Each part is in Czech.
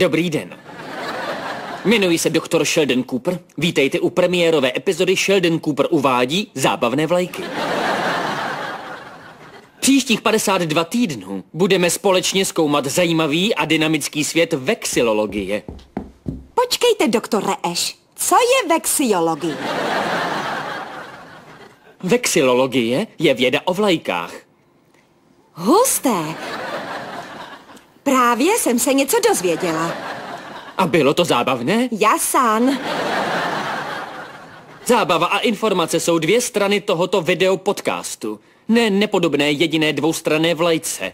Dobrý den. Jmenuji se doktor Sheldon Cooper. Vítejte u premiérové epizody Sheldon Cooper uvádí zábavné vlajky. Příštích 52 týdnů budeme společně zkoumat zajímavý a dynamický svět vexillologie. Počkejte, doktore Ash. Co je vexiologie? Vexillologie je věda o vlajkách. Husté. Právě jsem se něco dozvěděla. A bylo to zábavné? Jasán. Zábava a informace jsou dvě strany tohoto videopodcastu. Ne nepodobné jediné dvoustranné vlajce.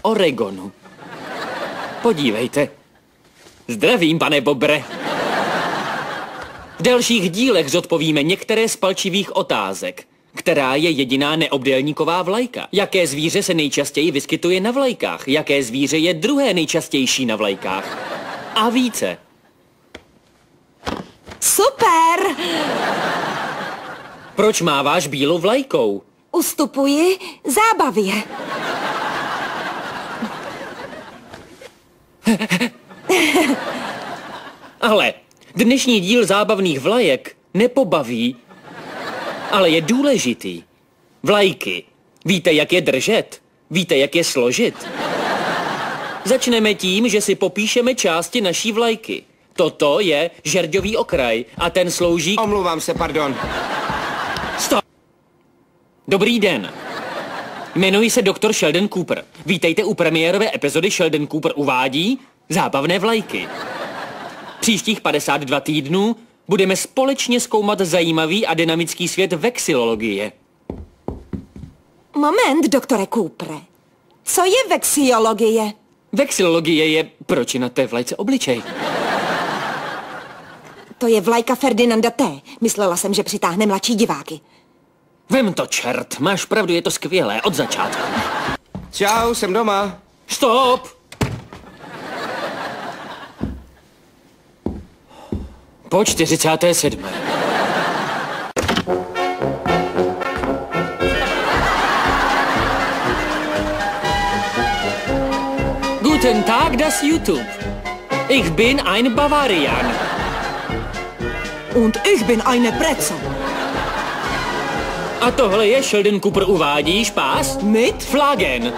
Oregonu. Podívejte. Zdravím, pane Bobre. V dalších dílech zodpovíme některé z palčivých otázek. Která je jediná neobdélníková vlajka? Jaké zvíře se nejčastěji vyskytuje na vlajkách? Jaké zvíře je druhé nejčastější na vlajkách? A více. Super! Proč máváš bílou vlajkou? Ustupuji zábavě. Ale dnešní díl zábavných vlajek nepobaví, ale je důležitý. Vlajky. Víte, jak je držet? Víte, jak je složit? Začneme tím, že si popíšeme části naší vlajky. Toto je žerďový okraj a ten slouží... Omlouvám se, pardon. Stop! Dobrý den. Jmenuji se doktor Sheldon Cooper. Vítejte u premiérové epizody Sheldon Cooper uvádí zábavné vlajky. Příštích 52 týdnů budeme společně zkoumat zajímavý a dynamický svět vexillologie. Moment, doktore Coopere. Co je vexiologie? Vexillologie je, proč je na té vlajce obličej? To je vlajka Ferdinanda T. Myslela jsem, že přitáhne mladší diváky. Vem to, čert. Máš pravdu, je to skvělé, od začátku. Čau, jsem doma. Stop! Po 47. Guten Tag, das YouTube. Ich bin ein Bavarian. Und ich bin eine Brezel. A tohle je Sheldon Cooper uvádí Spaß Mit Flaggen.